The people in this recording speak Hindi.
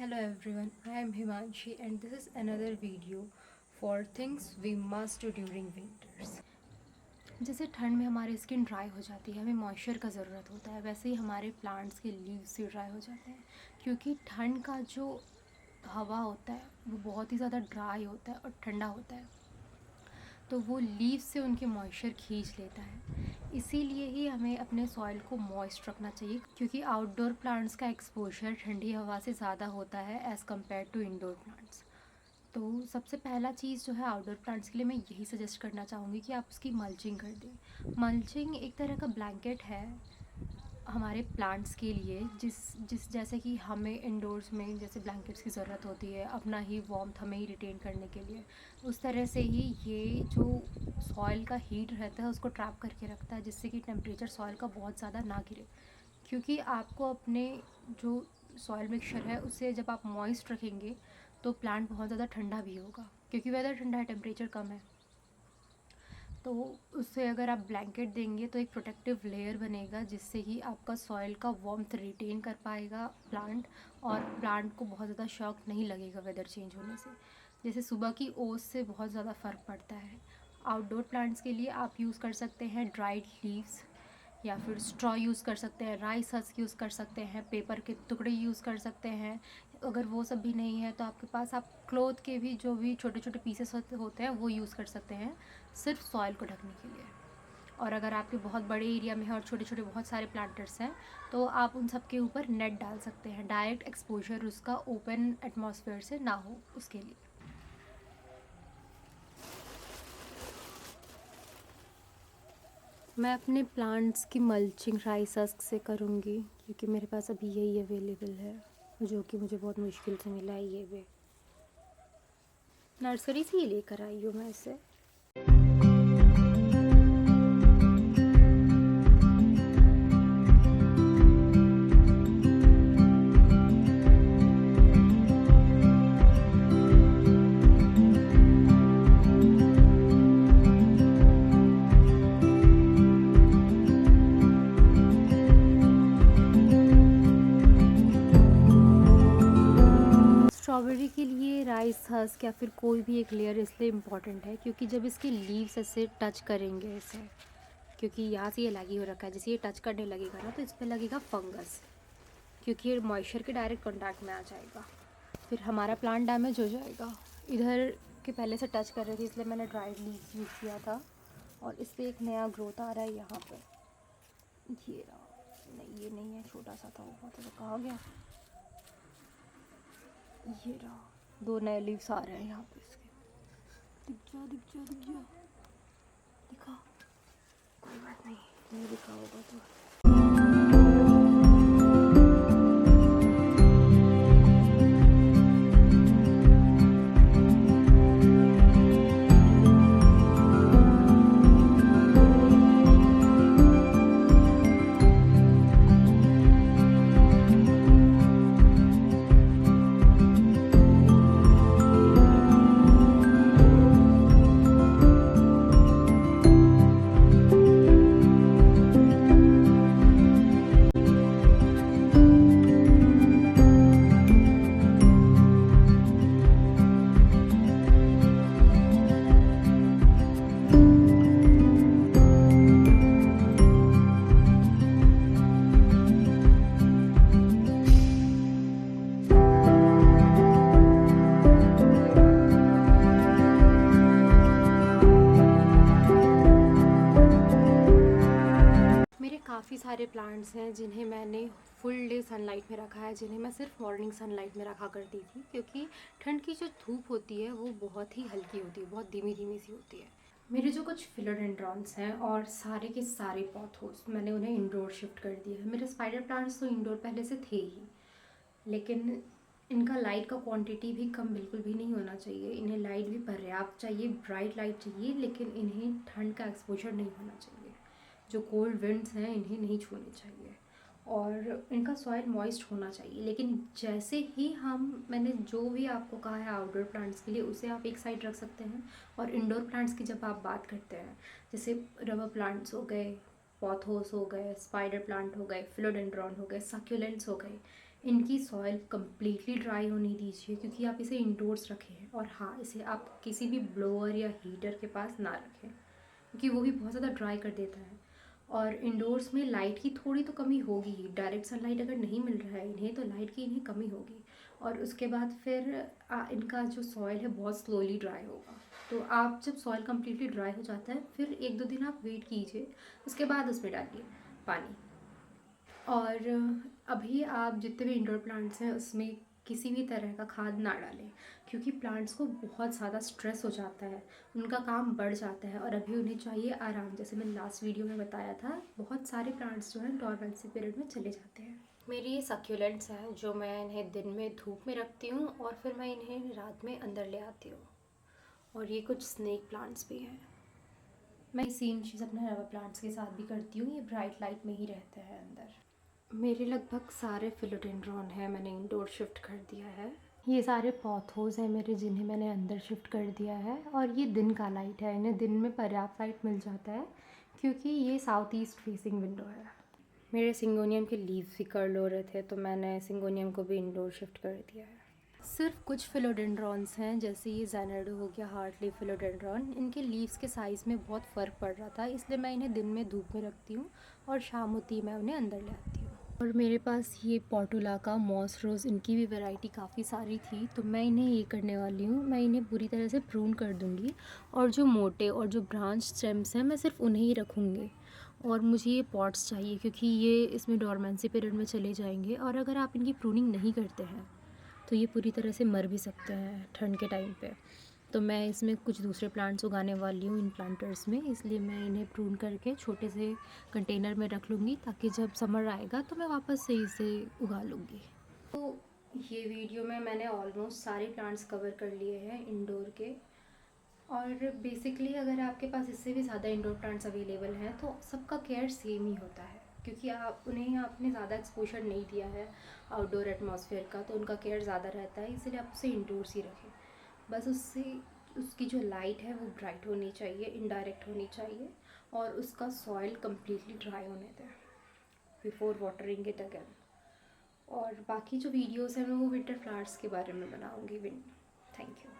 Hello everyone, I am Himanshi and this is another video for things we must do during winters. जैसे ठंड में हमारी स्किन ड्राई हो जाती है, हमें मॉइस्चर का ज़रूरत होता है, वैसे ही हमारे प्लांट्स के लीव्स भी ड्राई हो जाते हैं क्योंकि ठंड का जो हवा होता है वो बहुत ही ज़्यादा ड्राई होता है और ठंडा होता है, तो वो लीव्स से उनके मॉइस्चर खींच लेता है। इसीलिए ही हमें अपने सॉइल को मॉइस्ट रखना चाहिए क्योंकि आउटडोर प्लांट्स का एक्सपोजर ठंडी हवा से ज़्यादा होता है as compare to indoor plants. तो सबसे पहला चीज़ जो है आउटडोर प्लांट्स के लिए मैं यही सजेस्ट करना चाहूँगी कि आप उसकी मल्चिंग कर दें। मल्चिंग एक तरह का ब्लैंकेट है हमारे प्लांट्स के लिए, जिस जैसे कि हमें इंडोर्स में जैसे ब्लैंकेट्स की ज़रूरत होती है अपना ही वार्मथ हमें ही रिटेन करने के लिए, उस तरह से ही ये जो सॉइल का हीट रहता है उसको ट्रैप करके रखता है, जिससे कि टेम्परेचर सॉइल का बहुत ज़्यादा ना गिरे। क्योंकि आपको अपने जो सॉइल मिक्सचर है उससे जब आप मॉइस्ट रखेंगे तो प्लांट बहुत ज़्यादा ठंडा भी होगा, क्योंकि वेदर ठंडा है, टेम्परेचर कम है। तो उससे अगर आप ब्लैंकेट देंगे तो एक प्रोटेक्टिव लेयर बनेगा, जिससे कि आपका सॉइल का वार्मथ रिटेन कर पाएगा प्लांट, और प्लांट को बहुत ज़्यादा शॉक नहीं लगेगा वेदर चेंज होने से। जैसे सुबह की ओस से बहुत ज़्यादा फ़र्क पड़ता है। आउटडोर प्लांट्स के लिए आप यूज़ कर सकते हैं ड्राइड लीव्स, या फिर स्ट्रॉ यूज़ कर सकते हैं, राइस हस्क यूज़ कर सकते हैं, पेपर के टुकड़े यूज़ कर सकते हैं। अगर वो सब भी नहीं है तो आपके पास आप क्लॉथ के भी जो भी छोटे छोटे पीसेस होते हैं वो यूज़ कर सकते हैं, सिर्फ सॉइल को ढकने के लिए। और अगर आपके बहुत बड़े एरिया में है और छोटे छोटे बहुत सारे प्लांटर्स हैं तो आप उन सब के ऊपर नेट डाल सकते हैं, डायरेक्ट एक्सपोजर उसका ओपन एटमॉस्फेयर से ना हो उसके लिए। मैं अपने प्लांट्स की मल्चिंग राइस हस्क से करूँगी क्योंकि मेरे पास अभी यही अवेलेबल है, जो कि मुझे बहुत मुश्किल से मिला है। ये भी नर्सरी से ही लेकर आई हूँ मैं इसे। स्ट्रॉबेरी के लिए राइस हस्क या फिर कोई भी एक लेयर इसलिए इम्पॉर्टेंट है क्योंकि जब इसके लीव्स ऐसे टच करेंगे इसे, क्योंकि यहाँ से ये लगी हो रखा है, जैसे ये टच करने लगेगा ना तो इस पर लगेगा फंगस, क्योंकि ये मॉइस्चर के डायरेक्ट कॉन्टैक्ट में आ जाएगा, फिर हमारा प्लांट डैमेज हो जाएगा। इधर के पहले से टच कर रही थी इसलिए मैंने ड्राइड लीव्स यूज़ किया था, और इस पर एक नया ग्रोथ आ रहा है यहाँ पर। ये रहा, नहीं ये नहीं है, छोटा सा था वो, बहुत ज़्यादा कहाँ गया। ये रहा, 2 नए लीव्स आ रहे हैं यहाँ पे इसके। दिख जा दिख जा दिख जा, दिखा, कोई बात नहीं, नहीं दिखा होगा तो। काफ़ी सारे प्लांट्स हैं जिन्हें मैंने फुल डे सनलाइट में रखा है, जिन्हें मैं सिर्फ मॉर्निंग सनलाइट में रखा करती थी, क्योंकि ठंड की जो धूप होती है वो बहुत ही हल्की होती है, बहुत धीमी धीमी सी होती है। मेरे जो कुछ फिलोडेंड्रॉन्स हैं और सारे के सारे पॉथोस मैंने उन्हें इंडोर शिफ्ट कर दिया है। मेरे स्पाइडर प्लांट्स तो इंडोर पहले से थे ही, लेकिन इनका लाइट का क्वांटिटी भी कम बिल्कुल भी नहीं होना चाहिए। इन्हें लाइट भी पर्याप्त चाहिए, ब्राइट लाइट चाहिए, लेकिन इन्हें ठंड का एक्सपोजर नहीं होना चाहिए। जो कोल्ड विंड्स हैं इन्हें नहीं छूने चाहिए, और इनका सॉइल मॉइस्ट होना चाहिए। लेकिन जैसे ही मैंने जो भी आपको कहा है आउटडोर प्लांट्स के लिए, उसे आप एक साइड रख सकते हैं। और इंडोर प्लांट्स की जब आप बात करते हैं, जैसे रबर प्लांट्स हो गए, पॉथोस हो गए, स्पाइडर प्लांट हो गए, फिलोडेंड्रॉन हो गए, सक्यूलेंट्स हो गए, इनकी सॉइल कम्प्लीटली ड्राई होने दीजिए, क्योंकि आप इसे इंडोर्स रखें हैं। और हाँ, इसे आप किसी भी ब्लोअर या हीटर के पास ना रखें, क्योंकि वो भी बहुत ज़्यादा ड्राई कर देता है। और इंडोर्स में लाइट की थोड़ी तो कमी होगी ही, डायरेक्ट सनलाइट अगर नहीं मिल रहा है इन्हें तो लाइट की इन्हें कमी होगी। और उसके बाद फिर इनका जो सॉइल है बहुत स्लोली ड्राई होगा। तो आप जब सॉइल कम्प्लीटली ड्राई हो जाता है फिर 1-2 दिन आप वेट कीजिए, उसके बाद उसमें डालिए पानी। और अभी आप जितने भी इंडोर प्लांट्स हैं उसमें किसी भी तरह का खाद ना डालें, क्योंकि प्लांट्स को बहुत ज़्यादा स्ट्रेस हो जाता है, उनका काम बढ़ जाता है और अभी उन्हें चाहिए आराम। जैसे मैंने लास्ट वीडियो में बताया था, बहुत सारे प्लांट्स जो हैं डॉर्मेंसी पीरियड में चले जाते हैं। मेरी ये सक्यूलेंट्स हैं जो मैं इन्हें दिन में धूप में रखती हूँ और फिर मैं इन्हें रात में अंदर ले आती हूँ। और ये कुछ स्नेक प्लांट्स भी हैं। मैं सेम चीज़ अपने रबर प्लांट्स के साथ भी करती हूँ, ये ब्राइट लाइट में ही रहते हैं अंदर। मेरे लगभग सारे फिलोडेंड्रॉन हैं मैंने इंडोर शिफ्ट कर दिया है। ये सारे पॉथोस हैं मेरे जिन्हें मैंने अंदर शिफ्ट कर दिया है। और ये दिन का लाइट है, इन्हें दिन में पर्याप्त लाइट मिल जाता है क्योंकि ये साउथ ईस्ट फेसिंग विंडो है। मेरे सिंगोनियम के लीव्स भी कर्ल हो रहे थे तो मैंने सिंगोनियम को भी इंडोर शिफ्ट कर दिया है। सिर्फ कुछ फिलोडेंड्रॉन्स हैं, जैसे ये ज़ैनर्डो हो गया, हार्ट लीफ फिलोडेंड्रॉन। इनके लीव्स के साइज़ में बहुत फ़र्क पड़ रहा था, इसलिए मैं इन्हें दिन में धूप में रखती हूँ और शाम होती है मैं उन्हें अंदर ले आती हूँ। और मेरे पास ये पोर्टुला का मॉस रोज़, इनकी भी वैरायटी काफ़ी सारी थी, तो मैं इन्हें ये करने वाली हूँ, मैं इन्हें पूरी तरह से प्रून कर दूँगी और जो मोटे और जो ब्रांच स्टेम्स हैं मैं सिर्फ उन्हें ही रखूँगी। और मुझे ये पॉट्स चाहिए क्योंकि ये इसमें डॉर्मेंसी पीरियड में चले जाएंगे और अगर आप इनकी प्रूनिंग नहीं करते हैं तो ये पूरी तरह से मर भी सकते हैं ठंड के टाइम पे। तो मैं इसमें कुछ दूसरे प्लांट्स उगाने वाली हूँ इन प्लांटर्स में, इसलिए मैं इन्हें प्रून करके छोटे से कंटेनर में रख लूँगी ताकि जब समर आएगा तो मैं वापस से इसे उगा लूँगी। तो ये वीडियो में मैंने ऑलमोस्ट सारे प्लांट्स कवर कर लिए हैं इंडोर के। और बेसिकली अगर आपके पास इससे भी ज़्यादा इंडोर प्लांट्स अवेलेबल हैं तो सबका केयर सेम ही होता है, क्योंकि आपने ज़्यादा एक्सपोजर नहीं दिया है आउटडोर एटमॉस्फेयर का, तो उनका केयर ज़्यादा रहता है, इसलिए आप उसे इंडोर्स ही रखें। बस उसकी जो लाइट है वो ब्राइट होनी चाहिए, इनडायरेक्ट होनी चाहिए, और उसका सॉइल कम्प्लीटली ड्राई होने दें बिफोर वाटरिंग इट अगेन। और बाकी जो वीडियोस हैं मैं वो विंटर फ्लावर्स के बारे में बनाऊँगी। Thank you.